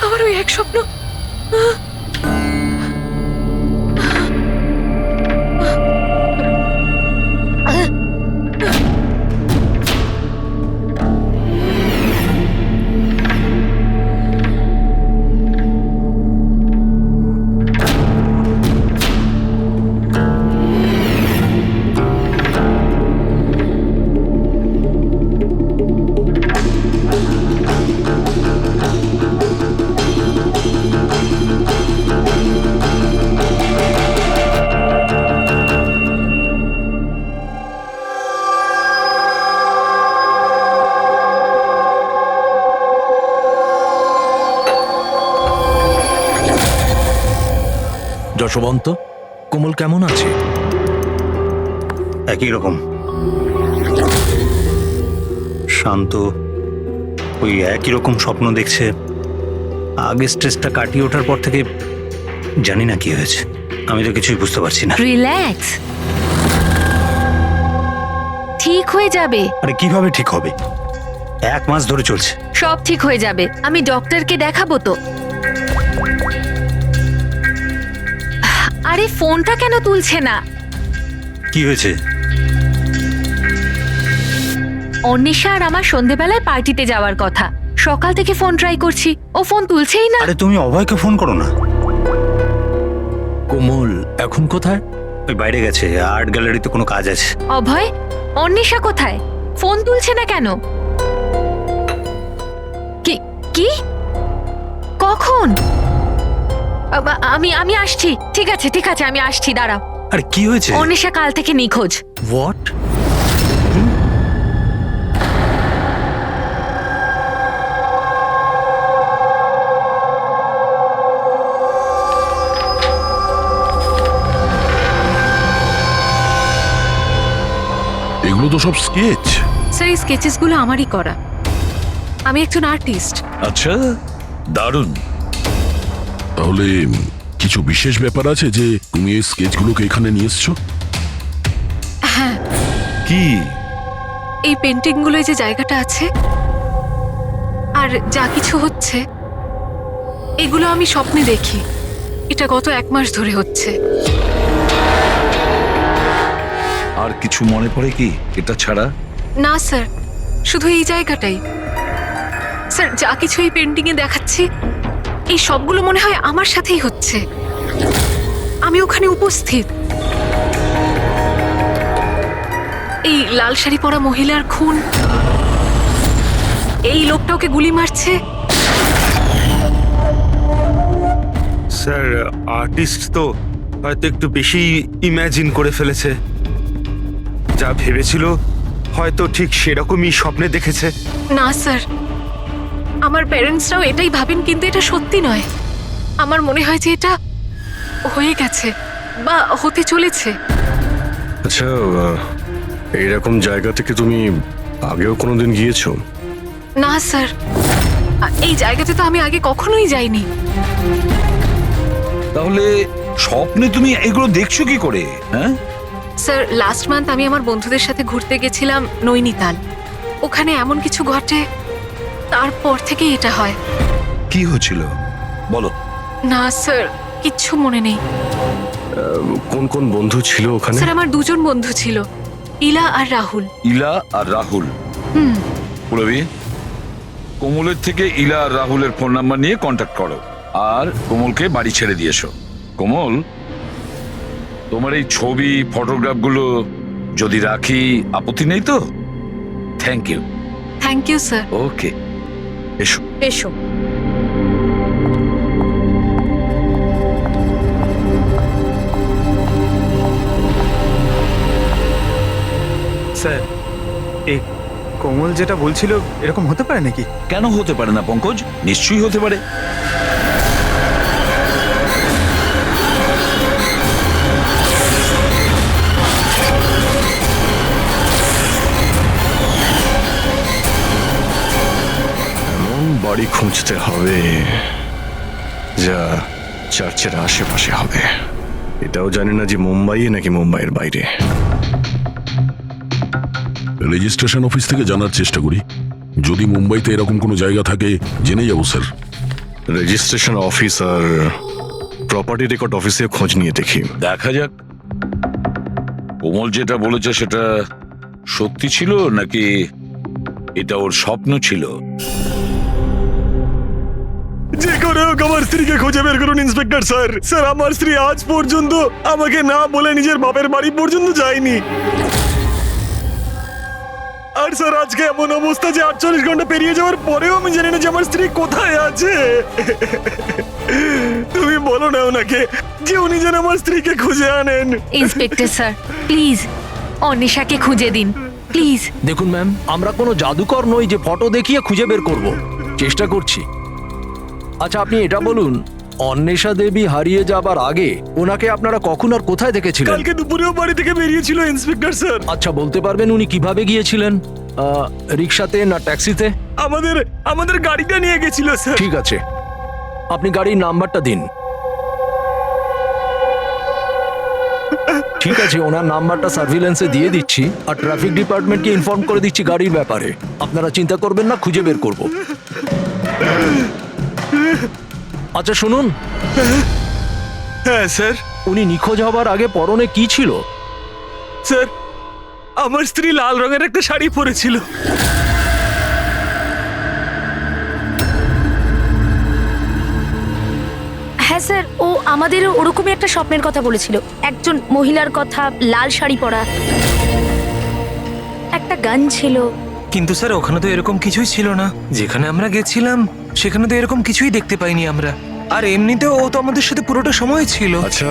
আমার ওই এক স্বপ্ন। যশবন্ত, কোমল কেমন আছে? একই রকম শান্ত, ওই একই রকম স্বপ্ন দেখছে। আগে স্ট্রেসটা কাটিয়ে ওঠার পর থেকে জানি না কি হয়েছে, আমি তো কিছুই বুঝতে পারছি না। রিল্যাক্স, ঠিক হয়ে যাবে। আরে কিভাবে ঠিক হবে? 1 মাস ধরে চলছে। সব ঠিক হয়ে যাবে, আমি ডক্টরকে দেখাবো তো। আরে ফোনটা কেন তুলছে না? কি হয়েছে? অন্বেষা আর আমার সন্ধেবেলায় পার্টিতে যাওয়ার কথা, সকাল থেকে ফোন ট্রাই করছি, ও ফোন তুলছেই না। আরে তুমি অভয়কে ফোন করো না। কোমল এখন কোথায়? ওই বাইরে গেছে, আর্ট গ্যালারিতে কোনো কাজ আছে। অভয়, অন্বেষা কোথায়? ফোন তুলছে না কেন? কি কি কখন? আমি আসছি। ঠিক আছে ঠিক আছে, আমি আসছি, দাঁড়াও। আরে কি হয়েছে? অন্বেষা কাল থেকে নিখোঁজ। হোয়াট? এগুলো তো সব স্কেচ। স্যার, এই স্কেচেসগুলো আমারই করা, আমি একজন আর্টিস্ট। আচ্ছা, দারুণ। তাহলে কিছু বিশেষ ব্যাপার আছে যে তুমি এই স্কেচগুলোকে এখানে নিয়ে এসছো? হ্যাঁ, কি? এই পেন্টিংগুলোয় যে জায়গাটা আছে আর যা কিছু হচ্ছে, এগুলো আমি স্বপ্নে দেখি। এটা গত 1 মাস ধরে হচ্ছে। আর কিছু মনে পড়ে কি এটা ছাড়া? না স্যার, শুধু এই জায়গাটাই। স্যার, যা কিছু এই পেন্টিংয়ে দেখাচ্ছি, এই সবগুলো মনে হয় আমার সাথেই হচ্ছে। আমি ওখানে উপস্থিত। এই লাল শাড়ি পরা মহিলার খুন, এই লোকটা ওকে গুলি মারছে। স্যার, আর্টিস্ট তো হয়তো একটু বেশি ইমাজিন করে ফেলেছে। যা ভেবেছিল হয়তো ঠিক সেরকমই স্বপ্নে দেখেছে। না স্যার, আমার প্যারেন্টসরাও এটাই ভাবেন, কিন্তু এটা সত্যি নয়। আমার মনে হয় যে এটা হয়ে গেছে বা হতে চলেছে। আচ্ছা, এইরকম জায়গা থেকে তুমি আগেও কোনোদিন গিয়েছো? না স্যার, এই জায়গাতে তো আমি আগে কখনোই যাইনি। তাহলে স্বপ্নে তুমি এগুলো দেখছো কি করে? হ্যাঁ, স্যার, লাস্ট মান্থ আমি আমার বন্ধুদের সাথে ঘুরতে গেছিলাম নৈনিতাল। ওখানে এমন কিছু ঘটে, তারপর থেকে এটা হয়। কি হয়েছিল বলো? না স্যার, কিচ্ছু মনে নেই। কোন কোন বন্ধু ছিল ওখানে? স্যার, আমার 2 জন বন্ধু ছিল, ইলা আর রাহুল। ইলা আর রাহুল? হুম। পুরবি, কোমলের থেকে ইলা আর রাহুলের ফোন নাম্বার নিয়ে কন্ট্যাক্ট করো আর কোমলকে বাড়ি ছেড়ে দিয়ে এসো। কোমল, তোমার এই ছবি ফটোগ্রাফগুলো যদি রাখি, আপত্তি নেই তো? Thank you. Thank you sir. Okay, এসো। এসো। স্যার, এই কোমল যেটা বলছিল এরকম হতে পারে নাকি? কেন হতে পারে না পঙ্কজ? নিশ্চয়ই হতে পারে। এমন বাড়ি খুঁজতে হবে যা চার্চের আশেপাশে হবে। এটাও জানি না যে মুম্বাইয়ে নাকি মুম্বাইয়ের বাইরে। রেজিস্ট্রেশন অফিস থেকে জানার চেষ্টা করি, যদি মুম্বাইতে এরকম কোনো জায়গা থাকে জেনে যাবো স্যার। রেজিস্ট্রেশন অফিস আর প্রপার্টি রেকর্ড অফিসে খোঁজ নিয়ে দেখি। দেখা যাক কোমল যেটা বলেছে সেটা সত্যি ছিল নাকি এটা ওর স্বপ্ন ছিল। যে করে হোক আমার স্ত্রীকে খুঁজে বের করুন ইন্সপেক্টর স্যার। স্যার আমার স্ত্রী আজ পর্যন্ত আমাকে না বলে নিজের বাপের বাড়ি পর্যন্ত যায়নি। আর স্যার আজকে এমন অবস্থা যে 48 ঘন্টা পেরিয়ে যাওয়ার পরেও আমি জানি না যে আমার স্ত্রী কোথায় আছে। তুমি বলো না ওনাকে যে উনি যেন আমার স্ত্রীকে খুঁজে আনেন। ইন্সপেক্টর স্যার প্লিজ অনিশাকে খুঁজে দিন প্লিজ। দেখুন ম্যাম, আমরা কোনো জাদুকর নই যে ফটো দেখিয়ে খুঁজে বের করব। চেষ্টা করছি। আচ্ছা আপনি এটা বলুন, অন্বেষা দেবী হারিয়ে যাবার আগে ওনাকে আপনারা কখন আর কোথায় দেখেছিলেন? কালকে দুপুরেও বাড়ি থেকে বেরিয়েছিল ইন্সপেক্টর স্যার। আচ্ছা বলতে পারবেন উনি কিভাবে গিয়েছিলেন? রিক্সাতে না ট্যাক্সিতে? আমাদের গাড়িটা নিয়ে গেছিল স্যার। ঠিক আছে, আপনি গাড়ির নাম্বারটা দিন। ঠিক আছে, ওনার নাম্বারটা সার্ভিলেন্সে দিয়ে দিচ্ছি আর ট্রাফিক ডিপার্টমেন্টকে ইনফর্ম করে দিচ্ছি গাড়ির ব্যাপারে। আপনারা চিন্তা করবেন না, খুঁজে বের করব। আচ্ছা শুনুন, হ্যাঁ স্যার। উনি নিখোঁজ হবার আগে পরনে কি ছিল? স্যার আমার স্ত্রী লাল রঙের একটা শাড়ি পরেছিল। হ্যাঁ স্যার, ও আমাদের ওরকমই একটা স্বপ্নের কথা বলেছিল, একজন মহিলার কথা, লাল শাড়ি পরা, একটা গান ছিল। কিন্তু স্যার ওখানে তো এরকম কিছুই ছিল না। যেখানে আমরা গেছিলাম সেখানে তো এরকম কিছুই দেখতে পাইনি আমরা। আর এমনিতেও ও তো আমাদের সাথে পুরোটা সময় ছিল। আচ্ছা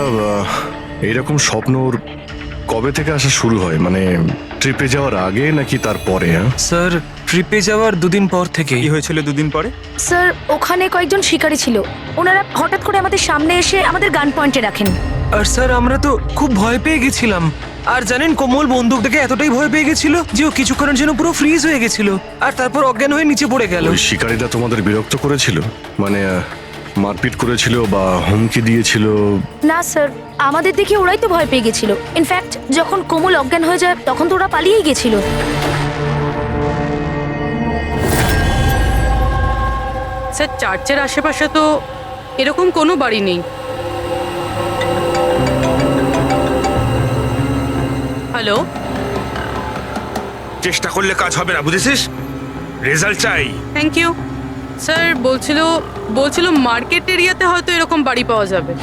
এইরকম স্বপ্ন ওর কবে থেকে আসা শুরু হয়? মানে ট্রিপে যাওয়ার আগে নাকি তারপরে? স্যার ট্রিপে যাওয়ার দুদিন পর থেকে। কি হয়েছিল দুদিন পরে? স্যার ওখানে কয়েকজন শিকারী ছিল, ওনারা হঠাৎ করে আমাদের সামনে এসে আমাদের গান পয়েন্টে রাখেন। আর স্যার আমরা তো খুব ভয় পেয়ে গেছিলাম। আর জানেন কোমল বন্দুক দেখে এতটাই ভয় পেয়ে গেছিল যে ও কিছুক্ষণের জন্য পুরো ফ্রিজ হয়ে গেছিল আর তারপর অজ্ঞান হয়ে নিচে পড়ে গেল। ওই শিকারীরা তোমাদের বিরক্ত করেছিল? মানে মারপিট করেছিল বা হুমকি দিয়েছিল? না স্যার, আমাদের দেখে ওরাই তো ভয় পেয়ে গেছিল। ইনফ্যাক্ট যখন কোমল অজ্ঞান হয়ে যায় তখন তো ওরা পালিয়েই গেছিল। স্যার চার্চের আশেপাশে তো এরকম কোনো বাড়ি নেই। হ্যালো, চেষ্টা করলে কাজ হবে না, বুঝেছিস? রেজাল্ট চাই। Thank you. স্যার বলছিল মার্কেট এরিয়াতে হয়তো এরকম বাড়ি পাওয়া যাবে।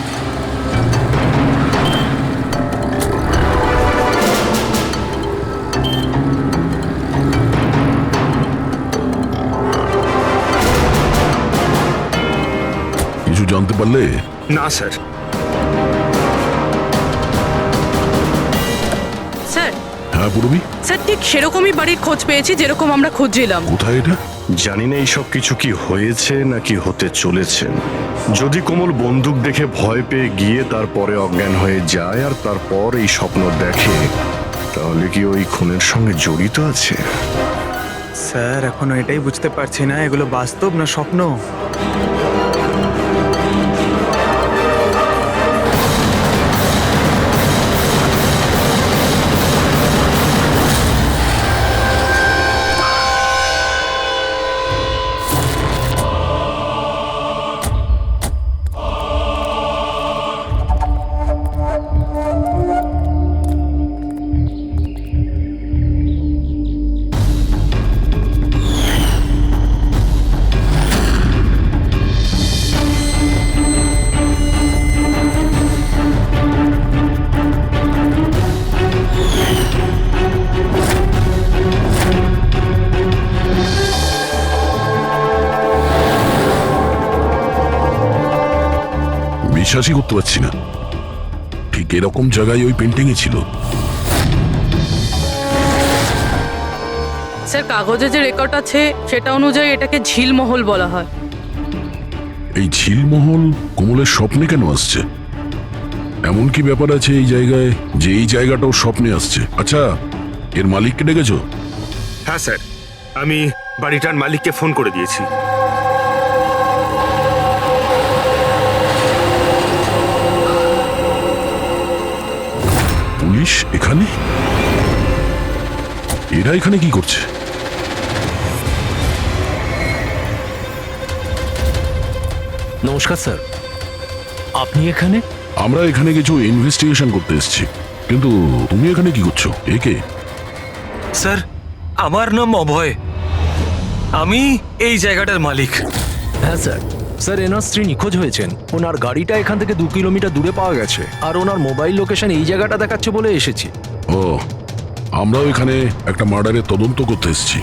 কিছু জানতে পারলে? না স্যার। স্যার হ্যাঁ পূর্বী, স্যার ঠিক সেরকমই বাড়ির খোঁজ পেয়েছি যেরকম আমরা খুঁজছিলাম। কোথায় এটা? জানি না এইসব কিছু কি হয়েছে নাকি হতে চলেছে। যদি কোমল বন্দুক দেখে ভয় পেয়ে গিয়ে তারপরে অজ্ঞান হয়ে যায় আর তারপর এই স্বপ্ন দেখে, তাহলে কি ওই খুনের সঙ্গে জড়িত আছে? স্যার এখনো এটাই বুঝতে পারছি না এগুলো বাস্তব না স্বপ্ন। বিশ্বাসই করতে পারছি না, ঠিক এরকম জায়গায় ওই পেন্টিংই ছিল। স্যার কাগজে যে রেকর্ড আছে সেটা অনুযায়ী এটাকে ঝিলমহল বলা হয়। এই ঝিলমহল কোমলের স্বপ্নে কেন আসছে? এমন কি ব্যাপার আছে এই জায়গায় যে এই জায়গাটাও স্বপ্নে আসছে? আচ্ছা এর মালিককে ডেকেছো? হ্যাঁ স্যার, আমি বাড়িটার মালিককে ফোন করে দিয়েছি। পুলিশ এখানে? এরা এখানে কি করছে? নমস্কার স্যার, আপনি এখানে? আমরা এখানে কিছু ইনভেস্টিগেশন করতে এসেছি, কিন্তু তুমি এখানে কি করছো? একে স্যার, আমার নাম অভয়। আমি এই জায়গাটার মালিক। হ্যাঁ স্যার। স্যার, এনার স্ত্রী নিখোঁজ হয়েছেন। ওনার গাড়িটা এখান থেকে 2 কিলোমিটার দূরে পাওয়া গেছে, আর ওনার মোবাইল লোকেশন এই জায়গাটা দেখাচ্ছে বলে এসেছি। ও, আমরাও এখানে একটা মার্ডারের তদন্ত করতে এসেছি।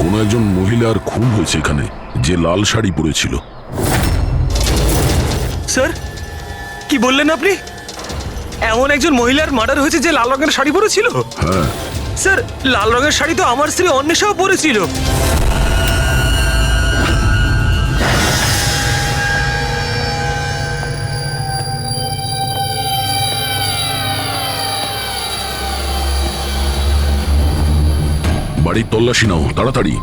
কোনো একজন মহিলার খুন হয়েছে এখানে, যে লাল শাড়ি পরেছিল। স্যার, কি বললেন আপনি? এমন একজন মহিলার মার্ডার হয়েছে যে লাল রঙের শাড়ি পরেছিল? হ্যাঁ, স্যার, লাল রঙের শাড়ি তো আমার স্ত্রী অন্বেষাও পরেছিল। বাড়ির তল্লাশি নাও তাড়াতাড়ি।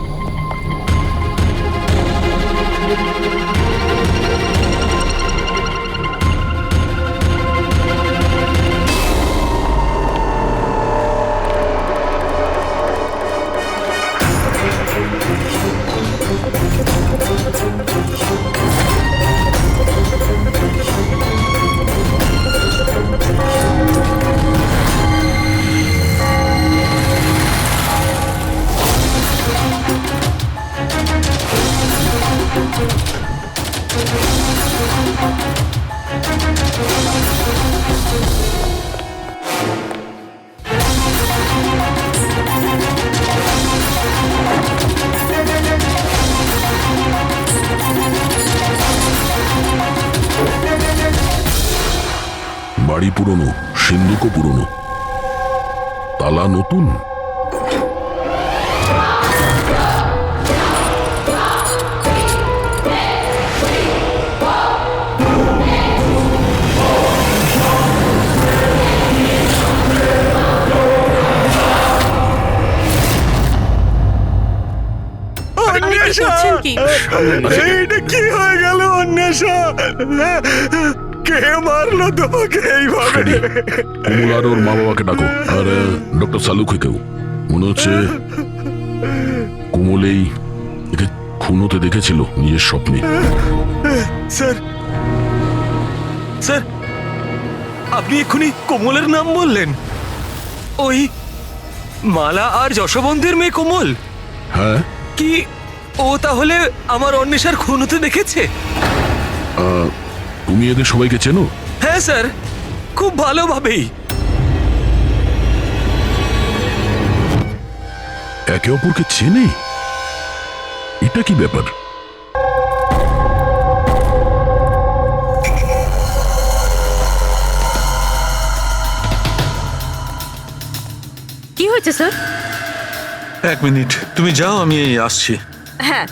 বাড়ি পুরনো, সিন্ধুকও পুরনো, তালা নতুন। করছেন কি? এইটা কি হয়ে গেল অন্বেষা? কে মারলো তোমাকে এইভাবে? কমল আর ওর মা বাবাকে ডাকো, আর ডক্টর সালুকে কেউ। মনে হচ্ছে কোমলেই একে খুন হতে দেখেছিল নিজের স্বপ্নে। স্যার, স্যার, আপনি এক্ষুনি কোমলের নাম বললেন? ওই মালা আর যশবন্তের মেয়ে কোমল? হ্যাঁ, কি ও তাহলে আমার অন্বেষার খুন হতে দেখেছে? তুমি এদের সবাইকে চেনো? হ্যাঁ স্যার, খুব ভালোভাবেই। একে অপরকে চেনে? এটা কি ব্যাপার? কি হয়েছে স্যার? 1 মিনিট, তুমি যাও, আমি আসছি। হ্যাঁ।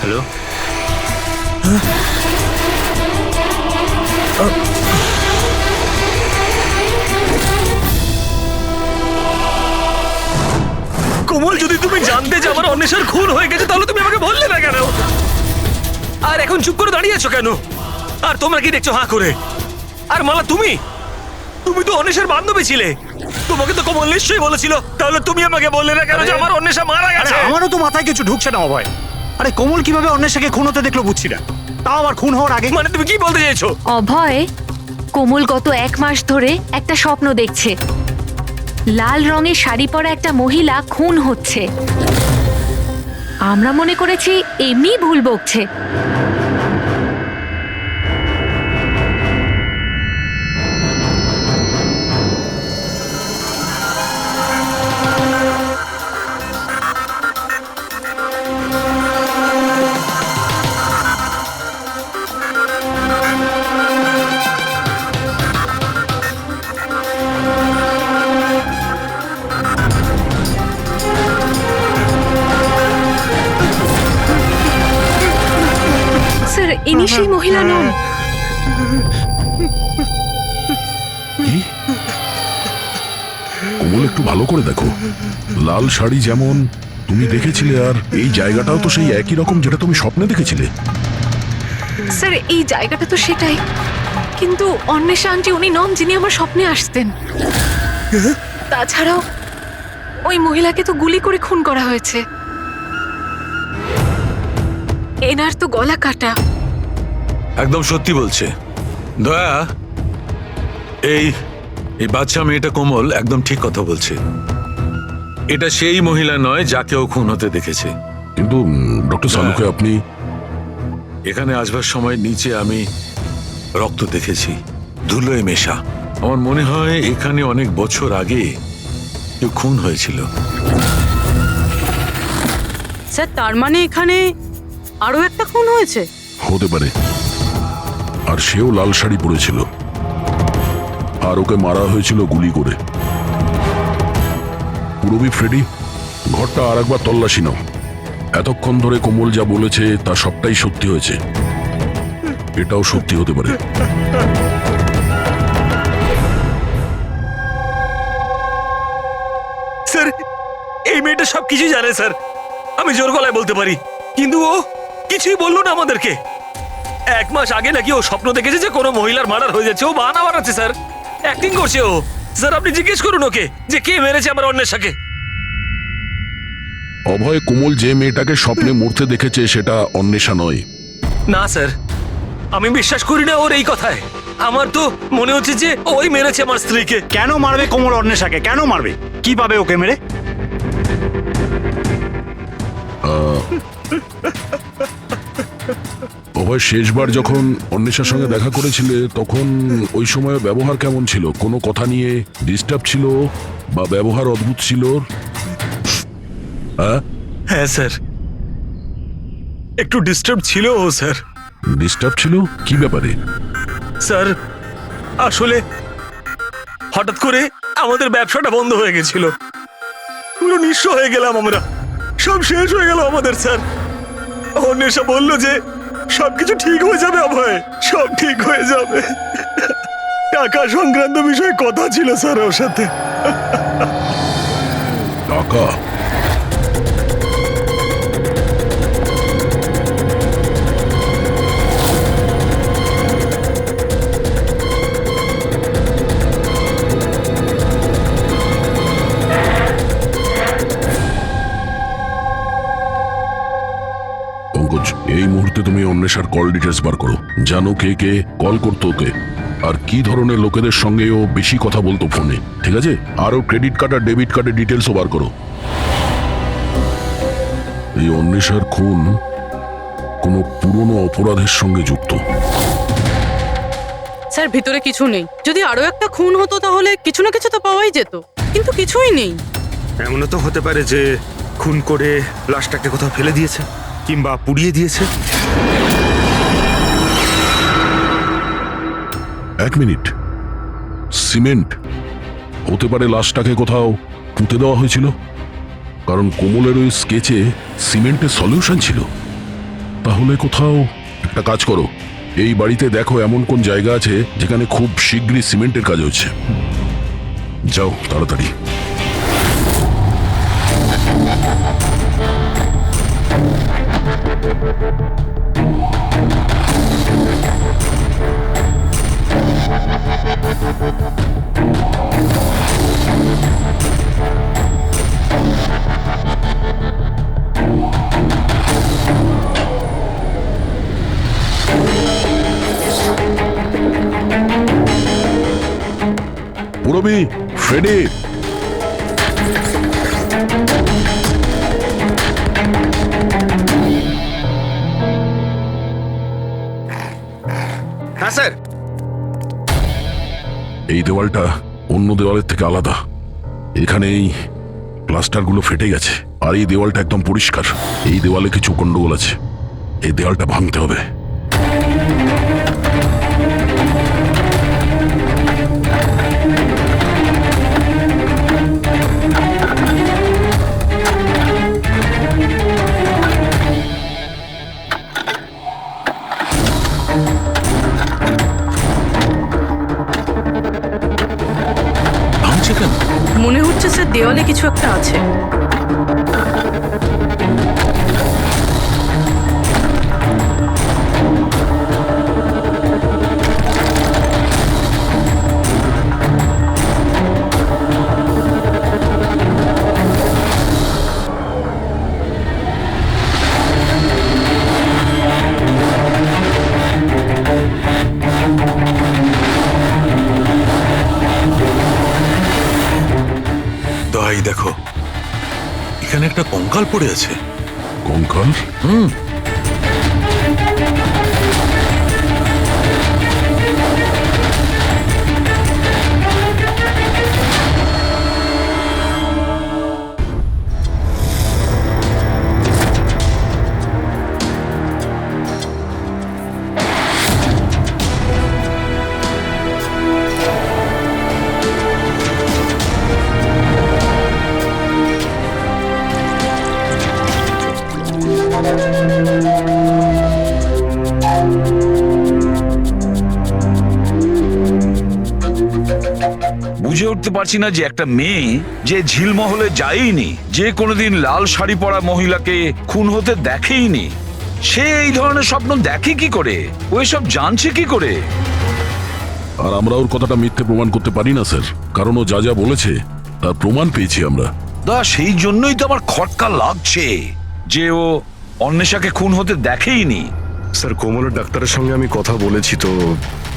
হ্যালো, কোমল, যদি তুমি জানতে যে আমার অন্বেষার খুন হয়ে গেছে তাহলে তুমি আমাকে বললে না কেন? আর এখন চুপ করে দাঁড়িয়ে আছো কেন? আর তোমরা কি দেখছো হাঁ করে? আর মালা, তুমি তো অন্বেষার বান্ধবী ছিলে। তোমাকে তো কোমল নিশ্চয়ই বলেছিল, তাহলে তুমি আমাকে বললে না কেন যে আমার অন্বেষা মারা গেছে? আমারও তো মাথায় কিছু ঢুকছে না অভয়। আরে কোমল কিভাবে অন্বেষাকে খুন হতে দেখলো বুঝছি না, তাও আবার খুন হওয়ার আগে। মানে তুমি কি বলতে চাইছো? অভয়, কোমল গত 1 মাস ধরে একটা স্বপ্ন দেখছে। লাল রঙের শাড়ি পরা একটা মহিলা খুন হচ্ছে, আমরা মনে করেছি এমনি ভুল বকছে। স্যার ইনি সেই মহিলা নন। কি? কোমল, একটু ভালো করে দেখো। লাল শাড়ি যেমন তুমি দেখেছিলে, আর এই জায়গাটাও তো সেই একই রকম যেটা তুমি স্বপ্নে দেখেছিলে। স্যার এই জায়গাটা তো সেটাই, কিন্তু অন্বেষা আন্টি উনি নন যিনি আমার স্বপ্নে আসতেন। তাছাড়াও ওই মহিলাকে তো গুলি করে খুন করা হয়েছে। এনার তো গলা কাটা। একদম সত্যি বলছে দয়া। এই এই বাচ্চা মেয়েটা কোমল একদম ঠিক কথা বলছে। এটা সেই মহিলা নয় যাকে ও খুন হতে দেখেছে। কিন্তু ডক্টর সালুকে আপনি এখানে আসবার সময় নিচে আমি রক্ত দেখেছি, ধুলোয় মেশা। আমার মনে হয় এখানে অনেক বছর আগে কেউ খুন হয়েছিল। স্যার তার মানে এখানে আরো একটা খুন হয়েছে? হতে পারে। আর সেও লাল শাড়ি পরেছিল, আর ওকে মারা হয়েছিল গুলি করে। পুরবি ফ্রেডি, ঘরটা আর একবার তল্লাশি নাও। এতক্ষণ ধরে কোমল যা বলেছে তা সবটাই সত্যি হয়েছে। এটাও সত্যি হতে পারে। স্যার এই মেয়েটা সবকিছু জানে স্যার, আমি জোর গলায় বলতে পারি, কিন্তু ও কিছুই বললো না আমাদেরকে। 1 মাস আগে নাকি ও স্বপ্ন দেখেছে যে কোনো মহিলার মার্ডার হয়ে যাচ্ছে। ও বাহানা বানাচ্ছে স্যার, অ্যাক্টিং করছে ও। স্যার আপনি জিজ্ঞেস করুন ওকে যে কে মেরেছে আমার অন্বেষাকে। অভয়, কোমল যে মেয়েটাকে স্বপ্নে মরতে দেখেছে সেটা অন্বেষা নয়। না স্যার, আমি বিশ্বাস করি না ওর এই কথায়। আমার তো মনে হচ্ছে যে ওই মেরেছে আমার স্ত্রীকে। কেন মারবে কোমল অন্বেষাকে? কেন মারবে? কি পাবে ওকে মেরে? অভয়, শেষবার যখন অন্বেষার সঙ্গে দেখা করেছিলে তখন ওই সময় ব্যবহার কেমন ছিল? কোনো কথা নিয়ে ডিস্টার্ব ছিল বা ব্যবহার অদ্ভুত ছিল? হ্যাঁ স্যার, একটু ডিস্টার্ব ছিল ও স্যার। ডিস্টার্ব ছিল? কি ব্যাপারে? স্যার আসলে হঠাৎ করে আমাদের ব্যবসাটা বন্ধ হয়ে গেছিল, পুরো নিঃস্ব হয়ে গেলাম আমরা, সব শেষ হয়ে গেল আমাদের। স্যার অন্বেষা বলল যে সবকিছু ঠিক হয়ে যাবে অভয়, সব ঠিক হয়ে যাবে। টাকা সংক্রান্ত বিষয়ে কথা ছিল স্যার ওর সাথে। টাকা? পঙ্কজ, এই মুহূর্তে তুমি অন্বেষার কল ডিটেলস বার করো। জানো কে কে কল করতো ওকে, আর কি ধরনের লোকেদের সঙ্গে ও বেশি কথা বলতো ফোনে, ঠিক আছে? আরও ক্রেডিট কার্ড আর ডেবিট কার্ডের ডিটেলসও বার করো। এই অন্বেষার খুন কোনো পুরনো অপরাধের সঙ্গে যুক্ত। স্যার ভিতরে কিছু নেই। যদি আরো একটা খুন হতো তাহলে কিছু না কিছু তো পাওয়াই যেত, কিন্তু কিছুই নেই। এমনও তো হতে পারে যে খুন করে লাশটাকে কোথাও ফেলে দিয়েছে কিংবা পুড়িয়ে দিয়েছে। 1 মিনিট, সিমেন্ট হতে পারে লাশটাকে কোথাও পুঁতে দেওয়া হয়েছিল, কারণ কোমলের ওই স্কেচে সিমেন্টের সলিউশন ছিল। তাহলে কোথাও একটা কাজ করো, এই বাড়িতে দেখো এমন কোন জায়গা আছে যেখানে খুব শীঘ্রই সিমেন্টের কাজ হচ্ছে। যাও তাড়াতাড়ি। পুরবি, ফ্রেডি, হ্যাঁ স্যার। এই দেওয়ালটা অন্য দেওয়ালের থেকে আলাদা। এখানে এই প্লাস্টারগুলো ফেটে গেছে, আর এই দেওয়ালটা একদম পরিষ্কার। এই দেওয়ালে কিছু গন্ডগোল আছে, এই দেওয়ালটা ভাঙতে হবে। ভাঙছে কেন? মনে হচ্ছে স্যার দেওয়ালে কিছু একটা আছে। দহাই দেখো, এখানে একটা কঙ্কাল পড়ে আছে। কঙ্কাল? বুঝে উঠতে পারছি না যে একটা মেয়ে যে ঝিলমহলে যায়নি, যে কোনোদিন লাল শাড়ি পরা মহিলাকে খুন হতে দেখেইনি, সে এই ধরনের স্বপ্ন দেখে কি করে? ও এসব জানছে কি করে? আর আমরা ওর কথাটা মিথ্যে প্রমাণ করতে পারি না স্যার, কারণ ও যা যা বলেছে তার প্রমাণ পেয়েছি আমরা। সেই জন্যই তো আমার খটকা লাগছে যে ও অন্বেষাকে খুন হতে দেখেইনি। স্যার, কোমলের ডাক্তারের সঙ্গে আমি কথা বলেছি, তো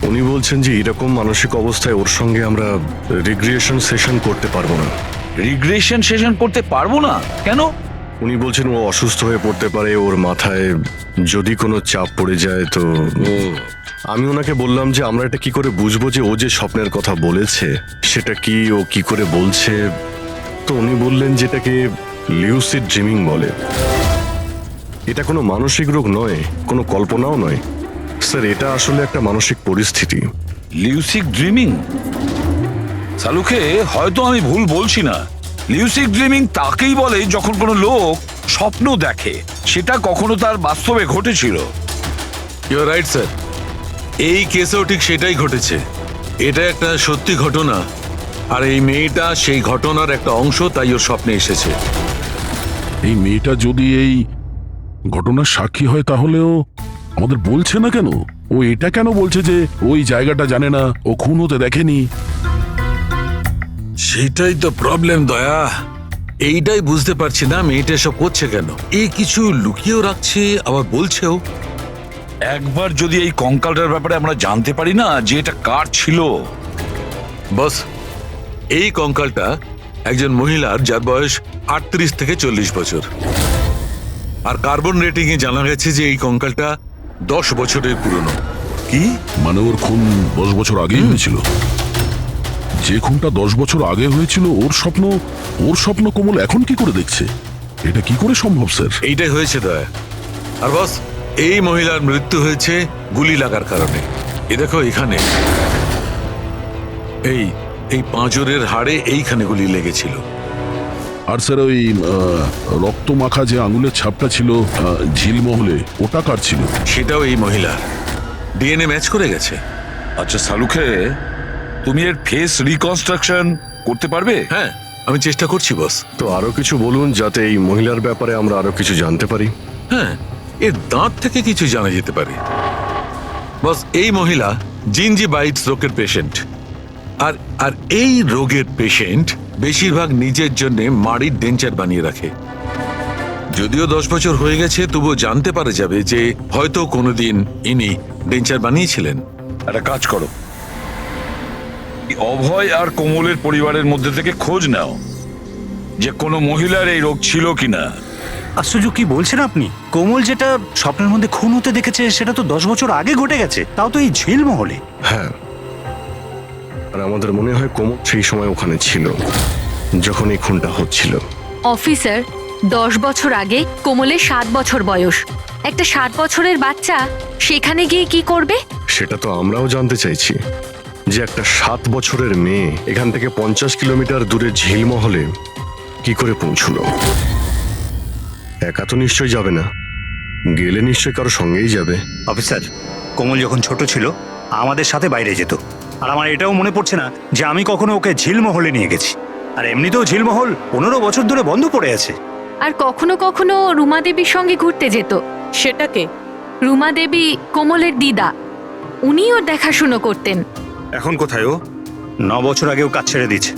উনি বলছেন যে এরকম মানসিক অবস্থায় ওর সঙ্গে আমরা রিগ্রেশন সেশন করতে পারবো না। রিগ্রেশন সেশন করতে পারবো না কেন? উনি বলছেন ও অসুস্থ হয়ে পড়তে পারে, ওর মাথায় যদি কোনো চাপ পড়ে যায়। তো আমি ওনাকে বললাম যে আমরা এটা কি করে বুঝবো যে ও যে স্বপ্নের কথা বলেছে সেটা কি, ও কি করে বলছে। তো উনি বললেন যেটাকে লিউসিড ড্রিমিং বলে। এটা কোনো মানসিক রোগ নয়, কোনো কল্পনাও নয় স্যার, এটা আসলে একটা মানসিক পরিস্থিতি। লিউসিড ড্রিমিং? সালুকে হয়তো আমি ভুল বলছি না। লিউসিড ড্রিমিং তাকেই বলে যখন কোনো লোক স্বপ্ন দেখে, সেটা কখনো তার বাস্তবে ঘটেছিল। ইউ আর রাইট স্যার, এই কেসেও ঠিক সেটাই ঘটেছে। এটা একটা সত্যি ঘটনা, আর এই মেয়েটা সেই ঘটনার একটা অংশ, তাই ওর স্বপ্নে এসেছে। এই মেয়েটা যদি এই ঘটনার সাক্ষী হয় তাহলেও আমাদের বলছে না কেন? ও এটা কেন বলছে যে ওই জায়গাটা জানে না, ও খুন হতে দেখেনি? সেটাই তো প্রবলেম দয়া, এইটাই বুঝতে পারছি না মেয়েটা এসব করছে কেন। এই কিছু লুকিয়েও রাখছে, আবার বলছেও। একবার যদি এই কঙ্কালটার ব্যাপারে আমরা জানতে পারি না যে এটা কার ছিল। বস, এই কঙ্কালটা একজন মহিলার, যার বয়স 38 থেকে 40 বছর। আর কার্বন রেটিং এ জানা গেছে যে এই কঙ্কালটা 10 বছরের পুরনো। কি মানে ওর খুন 10 বছর আগেই হয়েছিল? যে খুনটা 10 বছর আগে হয়েছিল ওর স্বপ্ন কোমল এখন কি করে দেখছে? এটা কি করে সম্ভব স্যার? এইটাই হয়েছে দয়া। আর বস, এই মহিলার মৃত্যু হয়েছে গুলি লাগার কারণে। এ দেখো এখানে, এই পাঁজরের হাড়ে এইখানে গুলি লেগেছিল। আর স্যার ওই রক্ত মাখা যে আঙুলের ছাপটা ছিল ঝিলমহলে, ওটা কার ছিল? সেটাও এই মহিলার। ডিএনএ ম্যাচ করে গেছে। আচ্ছা সালুকে, তুমি এর ফেস রিকনস্ট্রাকশন করতে পারবে? হ্যাঁ, আমি চেষ্টা করছি বস। তো আরো কিছু বলুন যাতে এই মহিলার ব্যাপারে আমরা আরো কিছু জানতে পারি। হ্যাঁ, এর দাঁত থেকে কিছু জানা যেতে পারে। বস, এই মহিলা জিঞ্জিভাইটিস রোগের পেশেন্ট। আর এই রোগের পেশেন্ট বেশিরভাগ নিজের জন্য মাড়ির ডেঞ্চার বানিয়ে রাখে। যদিও 10 বছর হয়ে গেছে, তবুও জানতে পারা যাবে যে হয়তো কোনোদিন ইনি ডেঞ্চার বানিয়েছিলেন। একটা কাজ করো, অভয় আর কোমলের পরিবারের মধ্যে থেকে খোঁজ নাও যে কোনো মহিলার এই রোগ ছিল কিনা। আশ্চর্য, কি বলছেন আপনি? কোমল যেটা স্বপ্নের মধ্যে খুন হতে দেখেছে সেটা তো 10 বছর আগে ঘটে গেছে, তাও তো এই ঝিলমহলে। হ্যাঁ, আর আমাদের মনে হয় কোমল সেই সময় ওখানে ছিল যখন এই খুনটা হচ্ছিল। অফিসার, 10 বছর আগে কোমলের 7 বছর বয়স। একটা 7 বছরের বাচ্চা সেখানে গিয়ে কি করবে? সেটা তো আমরাও জানতে চাইছি, যে একটা 7 বছরের মেয়ে এখান থেকে 50 কিলোমিটার দূরে ঝিলমহলে কি করে পৌঁছলো। একা তো নিশ্চয়ই যাবে না, গেলে নিশ্চয়ই কারো সঙ্গেই যাবে। অফিসার, কোমল যখন ছোট ছিল আমাদের সাথে বাইরে যেত, আর আমার এটাও মনে পড়ছে না যে আমি কখনো ওকে ঝিলমহলে নিয়ে গেছি। আর এমনিতেও ঝিলমহল 15 বছর ধরে বন্ধ পড়ে আছে। আর কখনো কখনো রুমা দেবীর সঙ্গে ঘুরতে যেত। সেটাকে রুমা দেবী কোমলের দিদা, উনি ওর দেখাশুনো করতেন। এখন কোথায় ও? 9 বছর আগেও কাজ ছেড়ে দিয়েছে।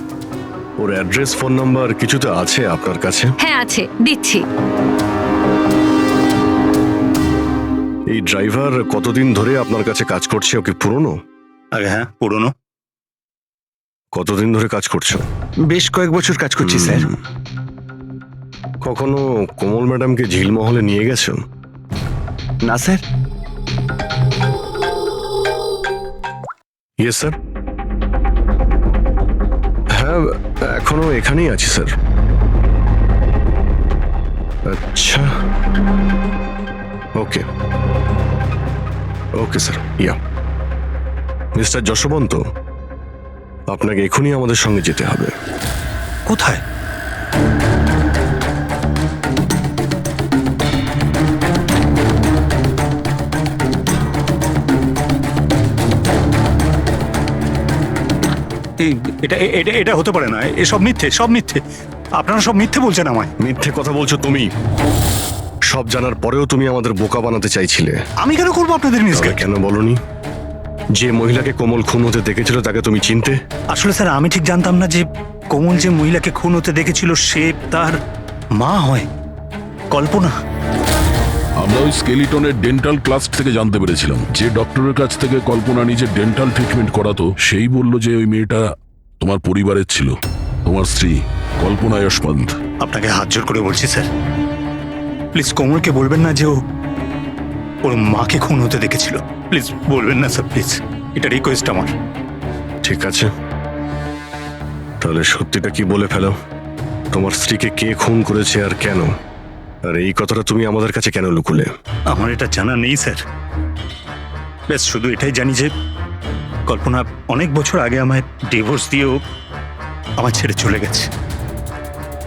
ওর অ্যাড্রেস, ফোন নাম্বার কিছু তো আছে আপনার কাছে? হ্যাঁ আছে, দিচ্ছি। এই ড্রাইভার কতদিন ধরে আপনার কাছে কাজ করছে? ওকে পুরনো? আগে হ্যাঁ, পুরনো। কতদিন ধরে কাজ করছো? বেশ কয়েক বছর কাজ করছি স্যার। কখনো কোমল ম্যাডামকে ঝিলমহলে নিয়ে গেছো? না স্যার। Yes sir. হ্যাঁ, এখনো এখানেই আছি স্যার। আচ্ছা, ওকে ওকে স্যার। ইয়া মিস্টার যশবন্ত, আপনাকে এখনই আমাদের সঙ্গে যেতে হবে। কোথায়? এটা এটা এটা হতে পারে না, এসব মিথ্যে, সব মিথ্যে। আপনারা সব মিথ্যে বলছেন আমায়। মিথ্যে কথা বলছো তুমি। সব জানার পরেও তুমি আমাদের বোকা বানাতে চাইছিলে। আমি কেন করবো আপনাদের তবে মিসগাইড? কেন বলনি যে মহিলাকে কোমল খুন হতে দেখেছিল তাকে তুমি চিনতে? আসলে স্যার, আমি ঠিক জানতাম না যে কোমল যে মহিলাকে খুন হতে দেখেছিল সে তার মা হয়, কল্পনা। আমরা ওই স্কেলিটনের ডেন্টাল ক্লাস থেকে জানতে পেরেছিলাম, যে ডক্টরের কাছ থেকে কল্পনা নিজের ডেন্টাল ট্রিটমেন্ট করাতো সেই বলল যে ওই মেয়েটা তোমার পরিবারের ছিল, তোমার স্ত্রী কল্পনা যশবন্ত। আপনাকে হাত জোর করে বলছি স্যার, প্লিজ কোমলকে বলবেন না যে ও ওর মাকে খুন হতে দেখেছিল। প্লিজ বলবেন না স্যার, প্লিজ, এটা রিকোয়েস্ট আমার। ঠিক আছে, তাহলে সত্যিটা কি বলে ফেলো। তোমার স্ত্রীকে কে খুন করেছে আর কেন? আর এই কথাটা তুমি আমাদের কাছে কেন লুকুলে? আমার এটা জানা নেই স্যার। ব্যাস শুধু এটাই জানি যে কল্পনা অনেক বছর আগে আমায় ডিভোর্স দিয়েও আমার ছেড়ে চলে গেছে।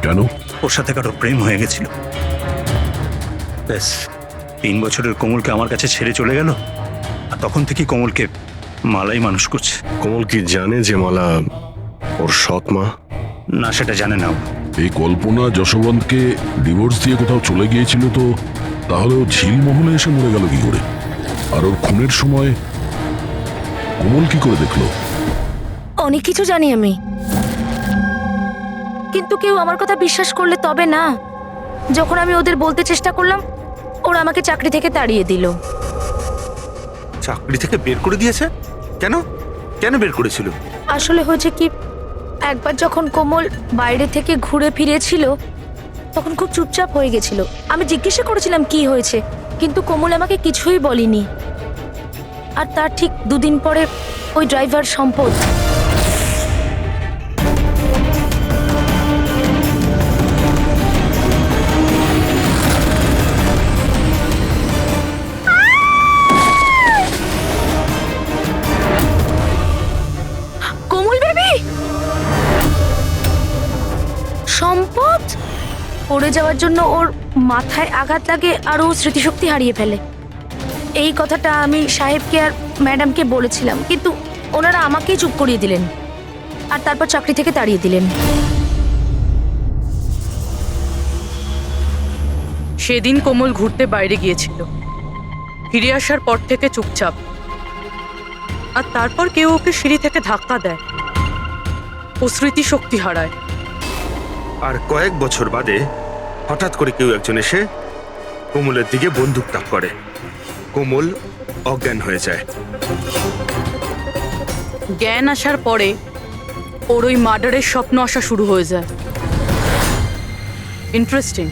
কেন? ওর সাথে কারো প্রেম হয়ে গেছিল। ব্যাস 3 বছরের কোমলকে আমার কাছে ছেড়ে চলে গেল, আর তখন থেকে কোমলকে মালাই মানুষ করছে। কোমল কি জানে যে মালা ওর সৎ মা? না, সেটা জানে না ও। এই কল্পনা যশবন্তকে ডিভোর্স দিয়ে কোথাও চলে গিয়েছিল, তো তাহলে ও ঝিলমহলে এসে মরে গেল কি করে? আর ওর খুনের সময় কোমল কি করে দেখলো? অনেক কিছু জানি আমি, কিন্তু কেউ আমার কথা বিশ্বাস করলে তবে না। যখন আমি ওদের বলতে চেষ্টা করলাম, ওরা আমাকে চাকরি থেকে তাড়িয়ে দিল। চাকরি থেকে বের করে দিয়েছে? কেন? কেন বের করেছিল? আসলে হয়েছে কি, একবার যখন কোমল বাইরে থেকে ঘুরে ফিরেছিল তখন খুব চুপচাপ হয়ে গেছিল। আমি জিজ্ঞাসা করেছিলাম কি হয়েছে, কিন্তু কোমল আমাকে কিছুই বলেনি। আর তার ঠিক 2 দিন পরে ওই ড্রাইভার সম্পদ সম্পদ পড়ে যাওয়ার জন্য ওর মাথায় আঘাত লাগে আর ও স্মৃতিশক্তি হারিয়ে ফেলে। এই কথাটা আমি সাহেবকে আর ম্যাডামকে বলেছিলাম, কিন্তু ওনারা আমাকেই চুপ করিয়ে দিলেন আর তারপর চাকরি থেকে তাড়িয়ে দিলেন। সেদিন কোমল ঘুরতে বাইরে গিয়েছিল, ফিরে আসার পর থেকে চুপচাপ। আর তারপর কেউ ওকে সিঁড়ি থেকে ধাক্কা দেয়, ও স্মৃতিশক্তি হারায়। আর কয়েক বছর বাদে হঠাৎ করে কেউ একজন এসে কোমলের দিকে বন্দুক তাক করে। কোমল অজ্ঞান হয়ে যায়। জ্ঞান আসার পরে ওর ওই মার্ডারের স্বপ্ন আসা শুরু হয়ে যায়। ইন্টারেস্টিং।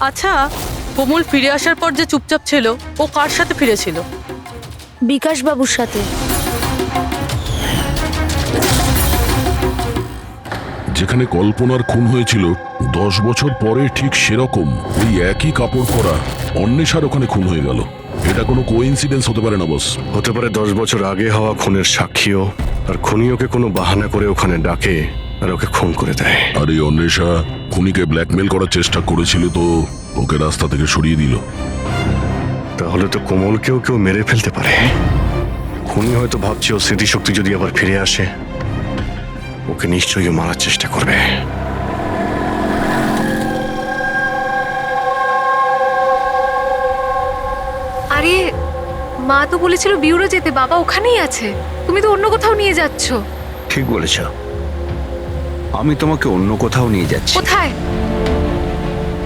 আচ্ছা, কোমল ফিরে আসার পর যে চুপচাপ ছিল, ও কার সাথে ফিরেছিল? বিকাশ বাবুর সাথে। যেখানে কল্পনার খুন হয়েছিল 10 বছর পরে ঠিক সেরকম ওই একই কাপড় পরা অন্বেষার ওখানে খুন হয়ে গেল। এটা কোনো কোইন্সিডেন্স হতে পারে না বস। হতে পারে 10 বছর আগে হওয়া খুনের সাক্ষীও, আর খুনি ওকে কোনো বাহানা করে ওখানে ডাকে আর ওকে খুন করে দেয়। আর এই অন্বেষা খুনিকে ব্ল্যাকমেল করার চেষ্টা করেছিল, তো ওকে রাস্তা থেকে সরিয়ে দিল। তাহলে তো কোমলকেও কেউ মেরে ফেলতে পারে। খুনি হয়তো ভাবছে ও স্মৃতিশক্তি যদি আবার ফিরে আসে, ওকে নিশ্চয়ই মারার চেষ্টা করবে। আরে মা তো বলেছিল বিউরো যেতে, বাবা ওখানেই আছে। তুমি তো অন্য কোথাও নিয়ে যাচ্ছ। ঠিক বলেছ, আমি তোমাকে অন্য কোথাও নিয়ে যাচ্ছি। কোথায়?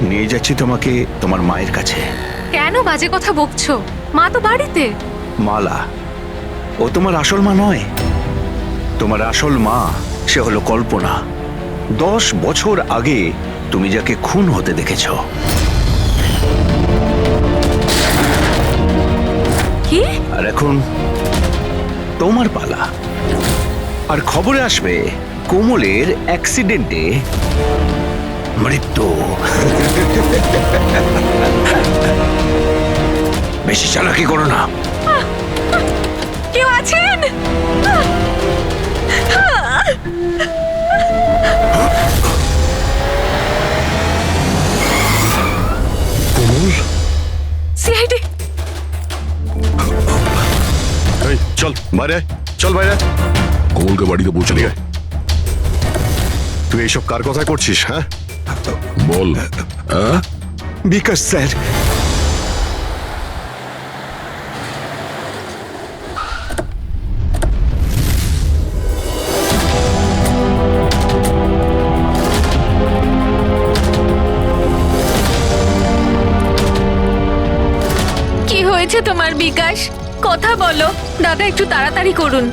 নিয়ে যাচ্ছি তোমাকে তোমার মায়ের কাছে। কেন বাজে কথা বকছো? মা তো বাড়িতে। মালা, ও তোমার আসল মা নয়। তোমার আসল মা সে হলো কল্পনা। 10 বছর আগে তুমি যাকে খুন হতে দেখেছ। কি? আর এখন তোমার পালা। আর খবরে আসবে কোমলের অ্যাক্সিডেন্টে মৃত্যু। বেশি চালাকি করো না। কেউ আছেন? কোমল, সিআইডি। এই চল বাইরে আয়, চল বাইরে আয়। কোমলকে বাড়িতে পৌঁছে চলে দিয়ে আয়। তুই এইসব কার কথায় করছিস? হ্যাঁ, বল। হ্যাঁ, বিকাশ স্যার। কি হয়েছে তোমার বিকাশ? কথা বলো দাদা, একটু তাড়াতাড়ি করুন।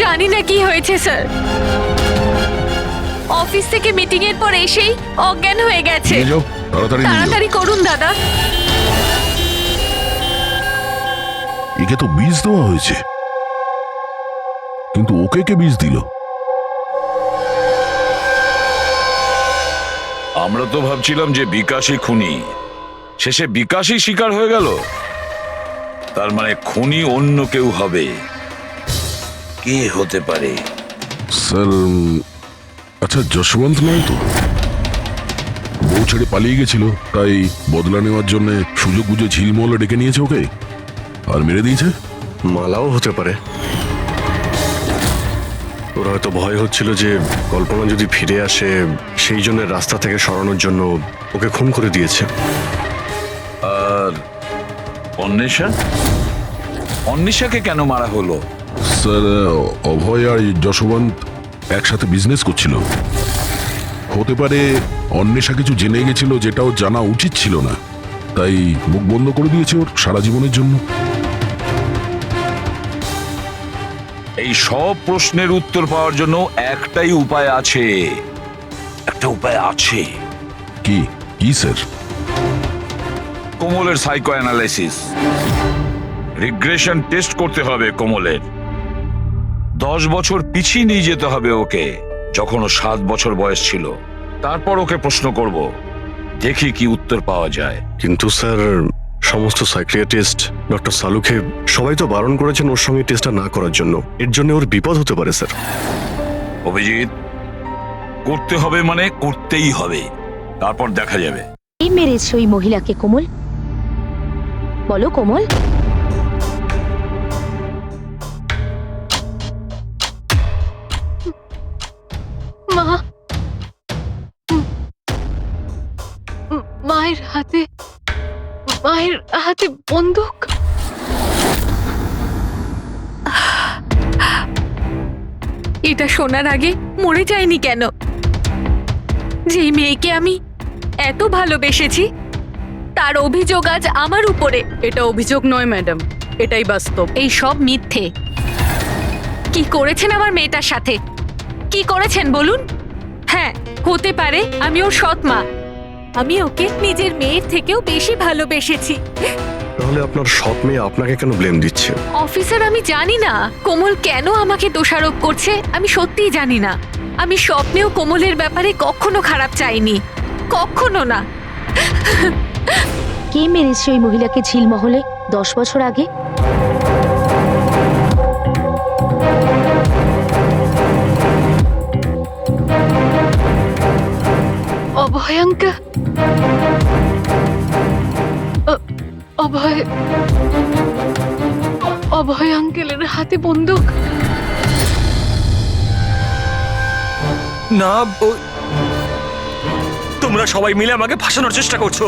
জানি না কি হয়েছে স্যার। অফিস থেকে মিটিং এর পর এসেই অজ্ঞান হয়ে গেছে। নিয়ে যাও, তাড়াতাড়ি নিয়ে যাও। তাড়াতাড়ি করুন দাদা। একে তো বীজ দেওয়া হয়েছে, কিন্তু ওকে কে বীজ দিল? আমরা তো ভাবছিলাম যে বিকাশই খুনি, শেষে বিকাশই শিকার হয়ে গেল। তার মানে খুনি অন্য কেউ হবে। কে হতে পারে? স্যার, আচ্ছা যশবন্ত নয় তো? বউ ছেড়ে পালিয়ে গেছিল, তাই বদলা নেওয়ার জন্য সুযোগ বুঝে ঝিলমহলে ডেকে নিয়েছে ওকে আর মেরে দিয়েছে। মালাও হতে পারে। ওরা হয়তো ভয় হচ্ছিল যে কল্পনা যদি ফিরে আসে, সেই জন্য রাস্তা থেকে সরানোর জন্য ওকে খুন করে দিয়েছে। আর অন্বেষা? অন্বেষাকে কেন মারা হলো? স্যার, অভয় আর যশবন্ত একসাথে বিজনেস করছিল। হতে পারে অন্বেষা কিছু জেনে গেছিল যেটা ওর জানা উচিত ছিল না, তাই মুখ বন্ধ করে দিয়েছে ওর সারা জীবনের জন্য। এই সব প্রশ্নের উত্তর পাওয়ার জন্য একটাই উপায় আছে। একটা উপায় আছে। কি কি স্যার? কোমলের সাইকো অ্যানালাইসিস, রিগ্রেশন টেস্ট করতে হবে কোমলের। 10 বছর পিছিয়ে নিয়ে যেতে হবে ওকে, যখন ও 7 বছর বয়স ছিল। তারপর ওকে প্রশ্ন করব, দেখি কি উত্তর পাওয়া যায়। কিন্তু স্যার, সমস্ত সাইকিয়াট্রিস্ট, ডক্টর সালুকে সবাই তো বারণ করেছেন ওর সঙ্গে টেস্টটা না করার জন্য। এর জন্য ওর বিপদ হতে পারে স্যার। অভিজিৎ, করতে হবে মানে করতেই হবে, তারপর দেখা যাবে। কে মেরেছে ওই মহিলাকে কোমল? বলো কোমল। মা, মায়ের হাতে বন্দুক। এটা শোনার আগে মরে যায়নি কেন? যেই মেয়েকে আমি এত ভালোবেসেছি, তার অভিযোগ আজ আমার উপরে। এটা অভিযোগ নয় ম্যাডাম, এটাই বাস্তব। এই সব মিথ্যে। কি করেছেন আমার মেয়েটার সাথে? কি করেছেন বলুন? হ্যাঁ, হতে পারে আমি ওর সৎ মা, আমি ওকে নিজের মেয়ের থেকেও বেশি ভালোবেসেছি। তাহলে আপনার সৎ মেয়ে আপনাকে কেন ব্লেম দিচ্ছে? অফিসার, আমি জানি না কোমল কেন আমাকে দোষারোপ করছে। আমি সত্যিই জানি না। আমি স্বপ্নেও কোমলের ব্যাপারে কখনো খারাপ চাইনি, কখনো না। কে মেরেছে ওই মহিলাকে ঝিলমহলে 10 বছর আগে? অভয়ঙ্কা, অভয় আঙ্কেলের হাতে বন্দুক। না, তোমরা সবাই মিলে আমাকে ফাঁসানোর চেষ্টা করছো।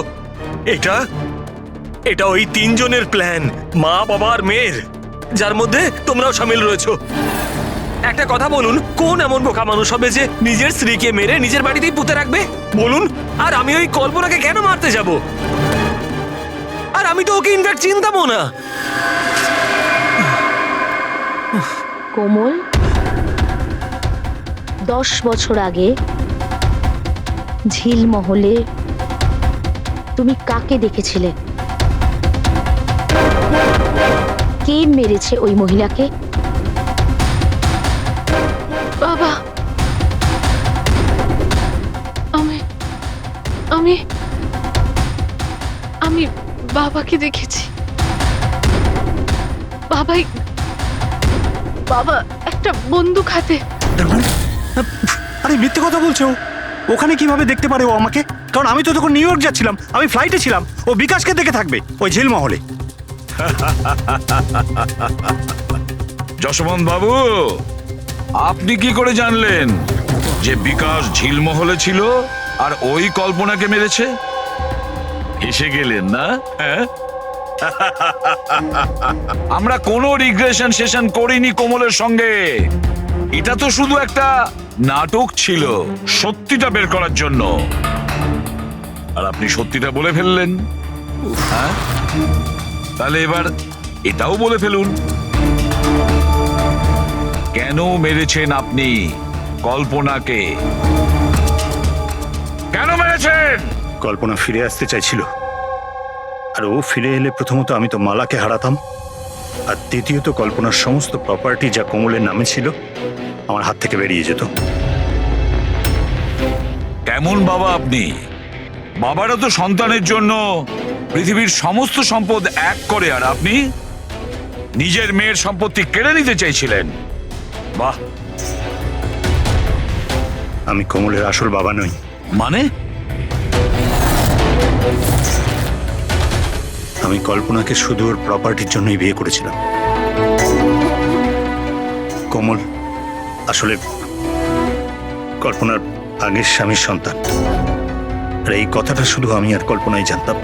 এটা ওই 3 জনের প্ল্যান, মা, বাবা আর মেয়ের, যার মধ্যে তোমরাও সামিল রয়েছো। একটা কথা বলুন, কোন এমন বোকা মানুষ হবে যে নিজের স্ত্রীকে মেরে নিজের বাড়িতেই পুঁতে রাখবে বলুন? আর আমি ওই কল্পনাকে কেন মারতে যাব? আর আমি তো ওকে ইনফ্যাক্ট চিনতামও না। কোমল 10 বছর আগে ঝিলমহলে তুমি কাকে দেখেছিলে? কে মেরেছে ওই মহিলাকে? বাবা, আমি বাবাকে দেখেছি। বাবা একটা বন্দুক হাতে। আরে মিথ্যে কথা বলছো। ওখানে কিভাবে দেখতে পারে ও আমাকে? কারণ আমি তো তখন নিউ ইয়র্ক যাচ্ছিলাম, আমি ফ্লাইটে ছিলাম। ও বিকাশকে দেখে থাকবে ওই ঝিলমহলে। যশবন্ত বাবু, আপনি কি করে জানলেন যে বিকাশ ঝিলমহলে ছিল আর ওই কল্পনাকে মেরেছে? এসে গেলেন না? হ্যাঁ, আমরা কোনো রিগ্রেশন সেশন করিনি কোমলের সঙ্গে। এটা তো শুধু একটা নাটক ছিল সত্যিটা বের করার জন্য। আর আপনি সত্যিটা বলে ফেললেন। হ্যাঁ, তাহলে এবার এটাও বলে ফেলুন, কেন মেরেছেন আপনি কল্পনাকে? কেন মেরেছেন? কল্পনা ফিরে আসতে চাইছিল, আর ও ফিরে এলে প্রথমত আমি তো মালাকে হারাতাম, আর দ্বিতীয়ত কল্পনার সমস্ত প্রপার্টি যা কোমলের নামে ছিল আমার হাত থেকে বেরিয়ে যেত। কেমন বাবা আপনি? বাবারা তো সন্তানের জন্য পৃথিবীর সমস্ত সম্পদ এক করে, আর আপনি নিজের মেয়ের সম্পত্তি কেড়ে নিতে চাইছিলেন। বাহ! আমি কোমলের আসল বাবা নই। মানে? আমি কল্পনাকে শুধু ওর প্রপার্টির জন্যই বিয়ে করেছিলাম। কোমল আসলে কল্পনার আগের স্বামীর সন্তান, আর এই কথাটা শুধু আমি আর কল্পনাই জানতাম।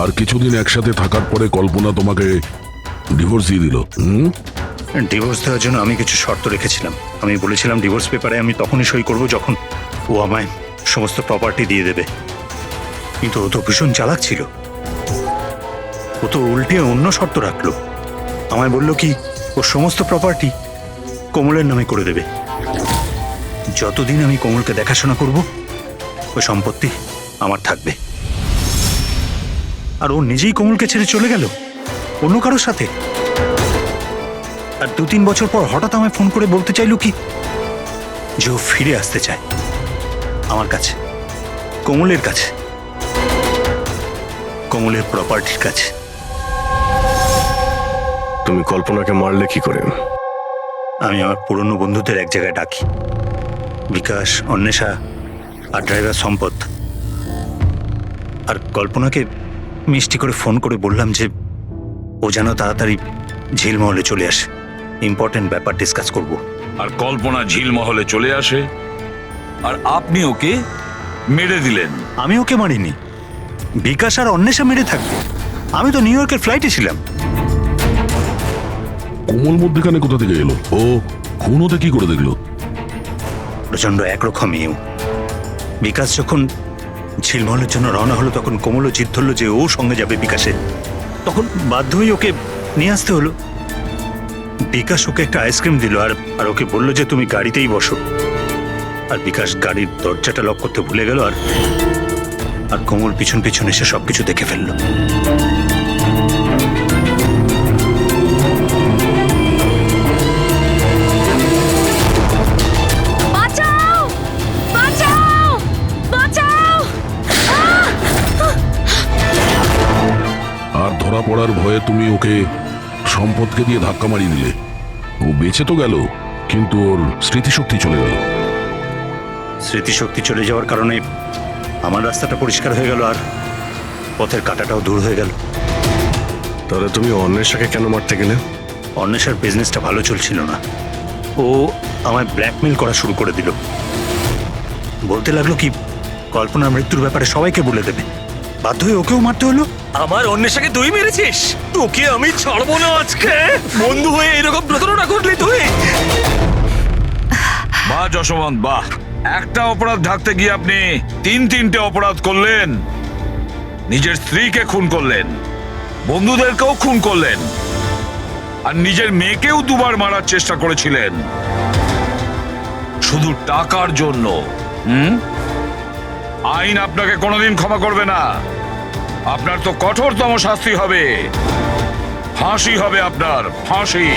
আর কিছুদিন একসাথে থাকার পরে কল্পনা তোমাকে ডিভোর্স দিয়ে দিল। ডিভোর্স দেওয়ার জন্য আমি কিছু শর্ত রেখেছিলাম। আমি বলেছিলাম ডিভোর্স পেপারে আমি তখনই সই করব যখন ও আমায় সমস্ত প্রপার্টি দিয়ে দেবে। কিন্তু ও তো ভীষণ চালাক ছিল। ও তো উল্টে অন্য শর্ত রাখলো। আমায় বলল কি ও সমস্ত প্রপার্টি কোমলের নামে করে দেবে। যতদিন আমি কোমলকে দেখাশোনা করব ওই সম্পত্তি আমার থাকবে। আর ও নিজেই কোমলকে ছেড়ে চলে গেল অন্য কারোর সাথে। আর 2-3 বছর পর হঠাৎ আমায় ফোন করে বলতে চাইল কি যে ও ফিরে আসতে চায় আমার কাছে, কোমলের কাছে, কোমলের প্রপার্টির কাছে। তুমি কল্পনাকে মারলে কি করে? আমি আমার পুরনো বন্ধুদের এক জায়গায় ডাকি, বিকাশ, অন্বেষা আর ড্রাইভার সম্পদ। আর কল্পনাকে মিষ্টি করে ফোন করে বললাম যে ও যেন তাড়াতাড়ি ঝিলমহলে চলে আসে, ইম্পর্টেন্ট ব্যাপার ডিসকাস করব। আর কল্পনা ঝিলমহলে চলে আসে, আর আপনি ওকে মেরে দিলেন। আমি ওকে মারিনি, বিকাশ আর অন্বেষা মেরে থাকবে। আমি তো নিউ ইয়র্কের ফ্লাইটে ছিলাম। কোমল মধ্যখানে কোথা থেকে এলো? ও খুন হতে কি করে দেখলো? প্রচন্ড একরকমই। বিকাশ যখন ঝিলমহলের জন্য রওনা হলো তখন কোমলও জিদ ধরলো যে ও সঙ্গে যাবে বিকাশে। তখন বাধ্য হয়ে ওকে নিয়ে আসতে হলো। বিকাশ ওকে একটা আইসক্রিম দিল আর ওকে বললো যে তুমি গাড়িতেই বসো। আর বিকাশ গাড়ির দরজাটা লক করতে ভুলে গেল, আর আর কোমল পিছন পিছন এসে সবকিছু দেখে ফেললো। বাঁচাও বাঁচাও বাঁচাও! আর ধরা পড়ার ভয়ে তুমি ওকে সম্পদকে দিয়ে ধাক্কা মারিয়ে দিলে। ও বেঁচে তো গেল, কিন্তু ওর স্মৃতিশক্তি চলে গেল। স্মৃতিশক্তি চলে যাওয়ার কারণে আমার রাস্তাটা পরিষ্কার হয়ে গেল, আর পথের কাঁটাটাও দূর হয়ে গেল। তাহলে তুমি অন্বেষাকে কেন মারতে গেলে? অন্বেষার বিজনেসটা ভালো চলছিল না, ও আমায় ব্ল্যাকমেল করা শুরু করে দিল। বলতে লাগলো কি কল্পনার মৃত্যুর ব্যাপারে সবাইকে বলে দেবে। বাধ্য হয়ে ওকেও মারতে হলো। আমার অন্বেষাকে তুই মেরেছিস? তোকে আমি ছাড়বো না আজকে। বন্ধু হয়ে এরকম প্রতারণা করলি তুই? বাহ যশবন্ত, বাহ! একটা অপরাধ ঢাকতে গিয়ে আপনি তিনটে অপরাধ করলেন। নিজের স্ত্রীকে খুন করলেন, বন্ধুদেরকেও খুন করলেন, আর নিজের মেয়েকেও দুবার মারার চেষ্টা করেছিলেন শুধু টাকার জন্য। আইন আপনাকে কোনোদিন ক্ষমা করবে না। আপনার তো কঠোরতম শাস্তি হবে, ফাঁসি হবে আপনার, ফাঁসি।